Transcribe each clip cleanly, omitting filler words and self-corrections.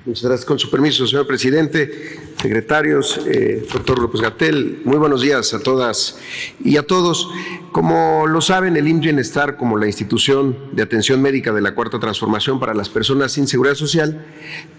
Muchas gracias. Con su permiso, señor presidente, secretarios, doctor López-Gatell, muy buenos días a todas y a todos. Como lo saben, el IMSS Bienestar, como la institución de atención médica de la Cuarta Transformación para las personas sin seguridad social,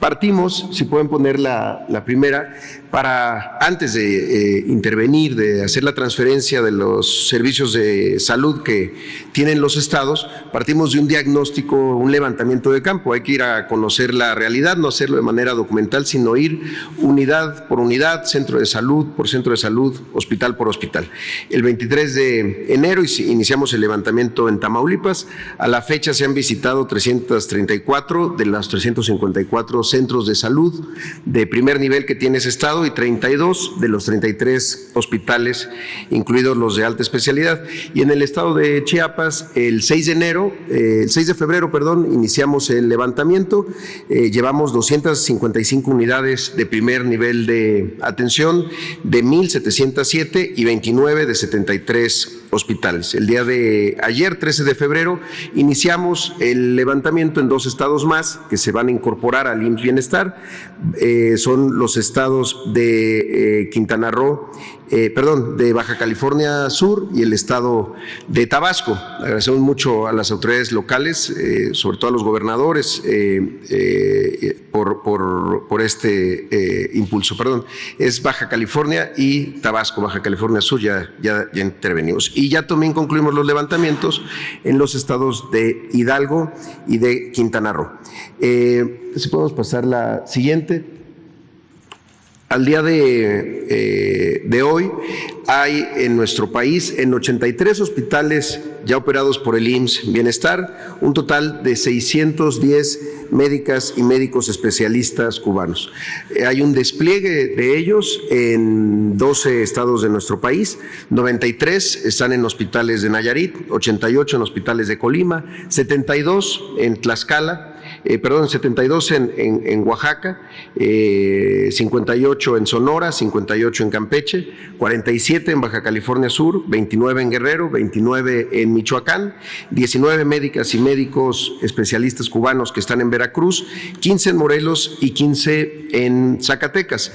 partimos, si pueden poner la primera, para antes de intervenir, de hacer la transferencia de los servicios de salud que tienen los estados, partimos de un diagnóstico, un levantamiento de campo. Hay que ir a conocer la realidad, no hacerlo de manera documental, sino ir unidad por unidad, centro de salud por centro de salud, hospital por hospital. El 23 de enero iniciamos el levantamiento en Tamaulipas. A la fecha se han visitado 334 de los 354 centros de salud de primer nivel que tiene ese estado y 32 de los 33 hospitales, incluidos los de alta especialidad. Y en el estado de Chiapas, el 6 de febrero, iniciamos el levantamiento. Llevamos 255 unidades de primer nivel de atención, de 1,707 y 29 de 73 hospitales. El día de ayer, 13 de febrero, iniciamos el levantamiento en 2 estados más que se van a incorporar al IMSS Bienestar. Son los estados de Quintana Roo, de Baja California Sur y el estado de Tabasco. Agradecemos mucho a las autoridades locales, sobre todo a los gobernadores, por este impulso. Es Baja California y Tabasco, Baja California Sur, ya intervenimos. Y ya también concluimos los levantamientos en los estados de Hidalgo y de Quintana Roo. Si podemos pasar la siguiente. Al día de hoy hay en nuestro país, en 83 hospitales ya operados por el IMSS Bienestar, un total de 610 médicas y médicos especialistas cubanos. Hay un despliegue de ellos en 12 estados de nuestro país, 93 están en hospitales de Nayarit, 88 en hospitales de Colima, 72 en Tlaxcala, 72 en Oaxaca, 58 en Sonora, 58 en Campeche, 47 en Baja California Sur, 29 en Guerrero, 29 en Michoacán, 19 médicas y médicos especialistas cubanos que están en Veracruz, 15 en Morelos y 15 en Zacatecas.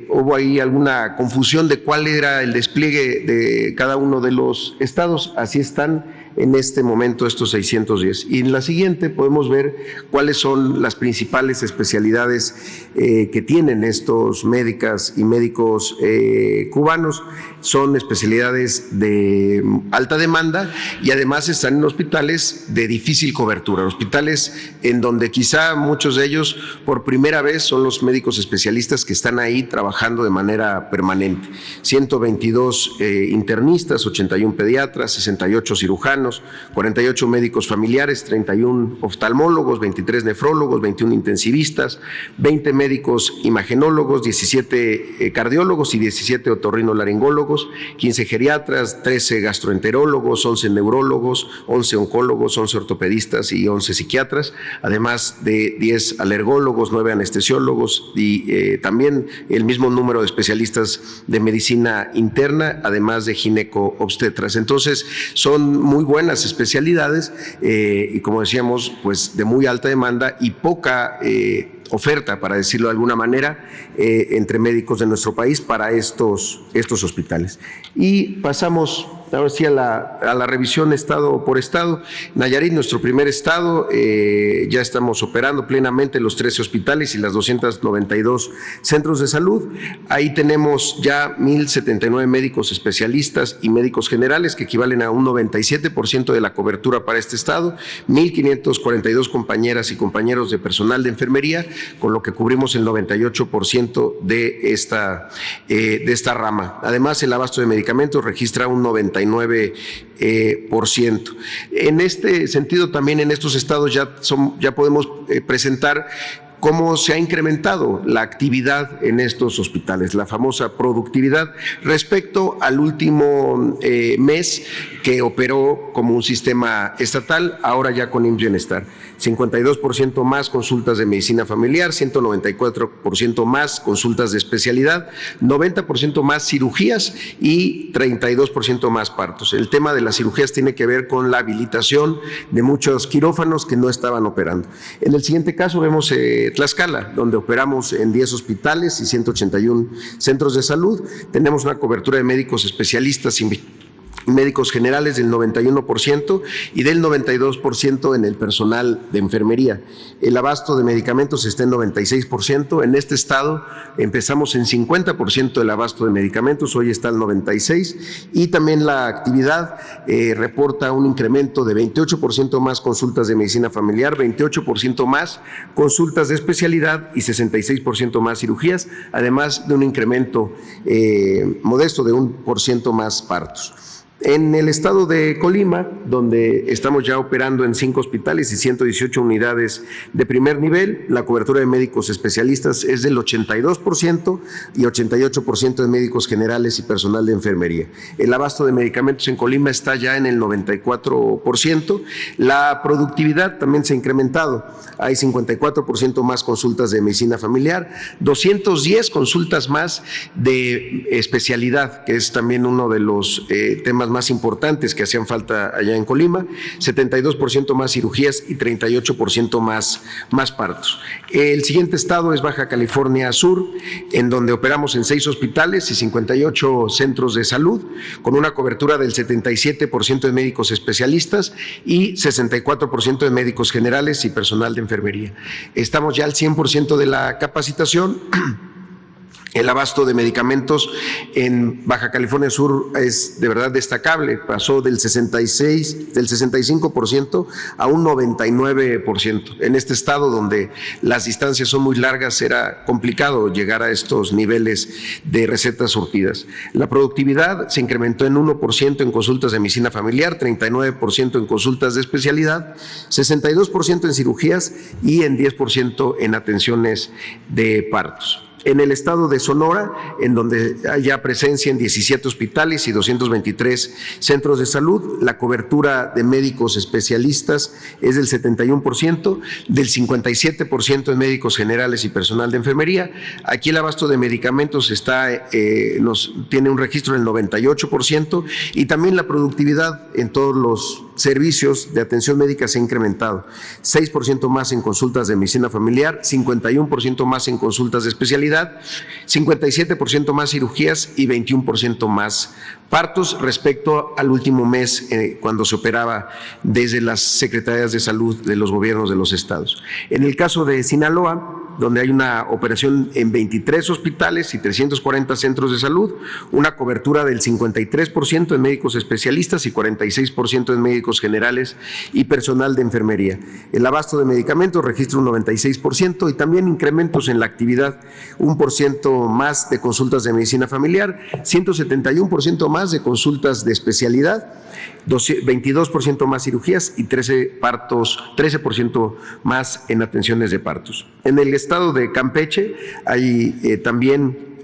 Hubo ahí alguna confusión de cuál era el despliegue de cada uno de los estados, así están en este momento estos 610. Y en la siguiente podemos ver cuáles son las principales especialidades que tienen estos médicas y médicos cubanos. Son especialidades de alta demanda y además están en hospitales de difícil cobertura, hospitales en donde quizá muchos de ellos por primera vez son los médicos especialistas que están ahí trabajando de manera permanente. 122 internistas, 81 pediatras, 68 cirujanos, 48 médicos familiares, 31 oftalmólogos, 23 nefrólogos, 21 intensivistas, 20 médicos imagenólogos, 17 cardiólogos y 17 otorrinolaringólogos, 15 geriatras, 13 gastroenterólogos, 11 neurólogos, 11 oncólogos, 11 ortopedistas y 11 psiquiatras, además de 10 alergólogos, 9 anestesiólogos y también el mismo número de especialistas de medicina interna, además de gineco-obstetras. Entonces, son muy buenas especialidades y, como decíamos, pues de muy alta demanda y poca oferta, para decirlo de alguna manera, entre médicos de nuestro país para estos hospitales. Y pasamos ahora sí a la revisión estado por estado. Nayarit, nuestro primer estado, ya estamos operando plenamente los 13 hospitales y las 292 centros de salud. Ahí tenemos ya 1,079 médicos especialistas y médicos generales, que equivalen a un 97% de la cobertura para este estado, 1,542 compañeras y compañeros de personal de enfermería, con lo que cubrimos el 98% de esta rama. Además, el abasto de medicamentos registra un 99%. En este sentido, también en estos estados ya podemos presentar cómo se ha incrementado la actividad en estos hospitales, la famosa productividad, respecto al último mes que operó como un sistema estatal, ahora ya con IMSS Bienestar. 52% más consultas de medicina familiar, 194% más consultas de especialidad, 90% más cirugías y 32% más partos. El tema de las cirugías tiene que ver con la habilitación de muchos quirófanos que no estaban operando. En el siguiente caso vemos Tlaxcala, donde operamos en 10 hospitales y 181 centros de salud. Tenemos una cobertura de médicos especialistas y médicos generales del 91% y del 92% en el personal de enfermería. El abasto de medicamentos está en 96%. En este estado empezamos en 50% del abasto de medicamentos, hoy está el 96%, y también la actividad reporta un incremento de 28% más consultas de medicina familiar, 28% más consultas de especialidad y 66% más cirugías, además de un incremento modesto de 1% más partos. En el estado de Colima, donde estamos ya operando en 5 hospitales y 118 unidades de primer nivel, la cobertura de médicos especialistas es del 82% y 88% de médicos generales y personal de enfermería. El abasto de medicamentos en Colima está ya en el 94%. La productividad también se ha incrementado. Hay 54% más consultas de medicina familiar, 210 consultas más de especialidad, que es también uno de los temas más importantes que hacían falta allá en Colima, 72% más cirugías y 38% más partos. El siguiente estado es Baja California Sur, en donde operamos en 6 hospitales y 58 centros de salud, con una cobertura del 77% de médicos especialistas y 64% de médicos generales y personal de enfermería. Estamos ya al 100% de la capacitación. El abasto de medicamentos en Baja California Sur es de verdad destacable, pasó del 65% a un 99%. En este estado donde las distancias son muy largas era complicado llegar a estos niveles de recetas surtidas. La productividad se incrementó en 1% en consultas de medicina familiar, 39% en consultas de especialidad, 62% en cirugías y en 10% en atenciones de partos. En el estado de Sonora, en donde hay ya presencia en 17 hospitales y 223 centros de salud, la cobertura de médicos especialistas es del 71%, del 57% en médicos generales y personal de enfermería. Aquí el abasto de medicamentos tiene un registro del 98% y también la productividad en todos los servicios de atención médica se ha incrementado, 6% más en consultas de medicina familiar, 51% más en consultas de especialidad, 57% más cirugías y 21% más partos respecto al último mes cuando se operaba desde las secretarías de salud de los gobiernos de los estados. En el caso de Sinaloa, donde hay una operación en 23 hospitales y 340 centros de salud, una cobertura del 53% en médicos especialistas y 46% en médicos generales y personal de enfermería. El abasto de medicamentos registra un 96% y también incrementos en la actividad, 1% más de consultas de medicina familiar, 171% más de consultas de especialidad, 22% más cirugías y 13% más en atenciones de partos. En el estado de Campeche hay también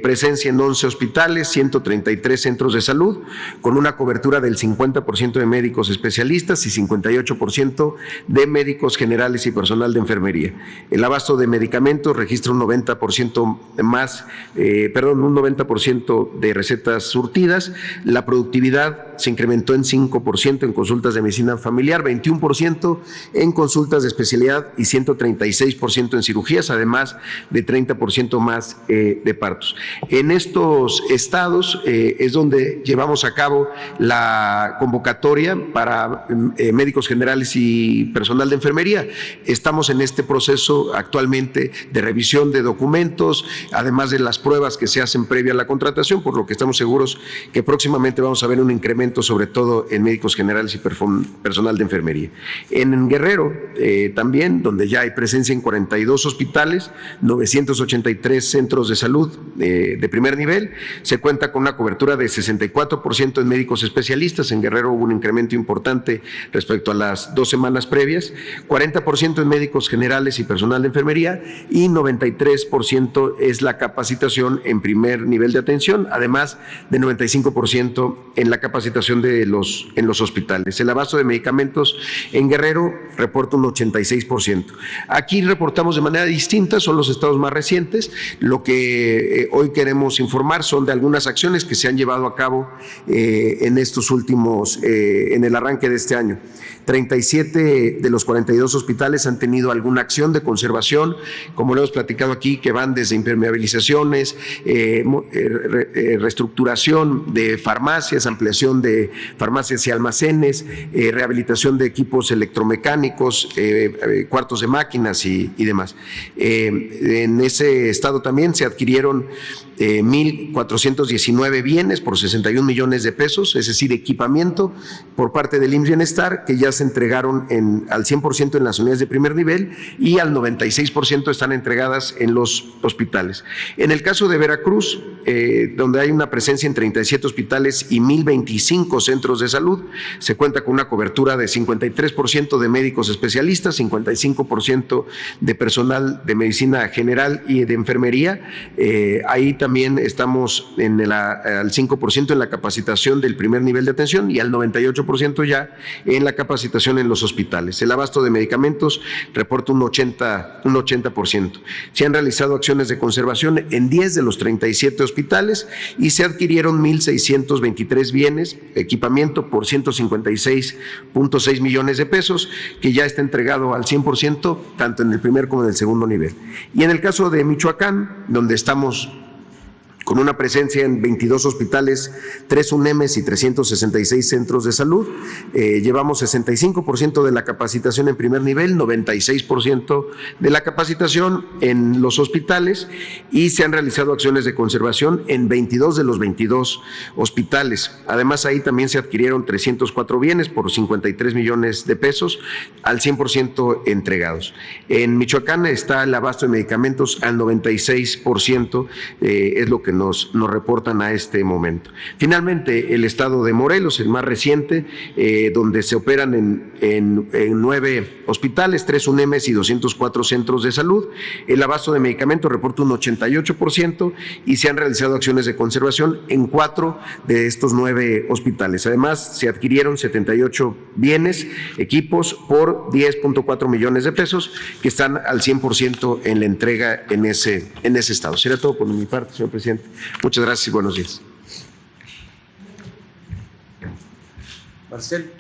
presencia en 11 hospitales, 133 centros de salud, con una cobertura del 50% de médicos especialistas y 58% de médicos generales y personal de enfermería. El abasto de medicamentos registra un 90% de recetas surtidas. La productividad se incrementó en 5% en consultas de medicina familiar, 21% en consultas de especialidad y 136% en cirugías, además de 30% más de partos. En estos estados es donde llevamos a cabo la convocatoria para médicos generales y personal de enfermería. Estamos en este proceso actualmente de revisión de documentos, además de las pruebas que se hacen previa a la contratación, por lo que estamos seguros que próximamente vamos a ver un incremento, sobre todo en médicos generales y personal de enfermería. En Guerrero también, donde ya hay presencia en 42 hospitales, 983 centros de salud de primer nivel, se cuenta con una cobertura de 64% en médicos especialistas. En Guerrero hubo un incremento importante respecto a las 2 semanas previas, 40% en médicos generales y personal de enfermería y 93% es la capacitación en primer nivel de atención, además de 95% en la capacitación en los hospitales. El abasto de medicamentos en Guerrero reporta un 86%. Aquí reportamos de manera distinta, son los estados más recientes. Lo que que hoy queremos informar son de algunas acciones que se han llevado a cabo en estos últimos, en el arranque de este año. 37 de los 42 hospitales han tenido alguna acción de conservación, como lo hemos platicado aquí, que van desde impermeabilizaciones, reestructuración de farmacias, ampliación de farmacias y almacenes, rehabilitación de equipos electromecánicos, cuartos de máquinas y demás. En ese estado también se adquirieron 1,419 bienes por 61 millones de pesos, es decir, equipamiento por parte del IMSS Bienestar, que ya se entregaron al 100% en las unidades de primer nivel y al 96% están entregadas en los hospitales. En el caso de Veracruz, donde hay una presencia en 37 hospitales y 1,025 centros de salud, se cuenta con una cobertura de 53% de médicos especialistas, 55% de personal de medicina general y de enfermería. Ahí también estamos al 5% en la capacitación del primer nivel de atención y al 98% ya en la capacitación en los hospitales. El abasto de medicamentos reporta un 80%. Se han realizado acciones de conservación en 10 de los 37 hospitales y se adquirieron 1,623 bienes, equipamiento por 156.6 millones de pesos, que ya está entregado al 100%, tanto en el primer como en el segundo nivel. Y en el caso de Michoacán, donde estamos con una presencia en 22 hospitales, 3 UNEMs y 366 centros de salud. Llevamos 65% de la capacitación en primer nivel, 96% de la capacitación en los hospitales y se han realizado acciones de conservación en 22 de los 22 hospitales. Además, ahí también se adquirieron 304 bienes por 53 millones de pesos, al 100% entregados. En Michoacán está el abasto de medicamentos al 96%, es lo que nos reportan a este momento. Finalmente, el estado de Morelos, el más reciente, donde se operan en 9 hospitales, 3 UNEMs y 204 centros de salud. El abasto de medicamentos reporta un 88% y se han realizado acciones de conservación en 4 de estos 9 hospitales. Además, se adquirieron 78 bienes, equipos por 10.4 millones de pesos que están al 100% en la entrega en ese estado. Será todo por mi parte, señor presidente. Muchas gracias y buenos días. Marcel.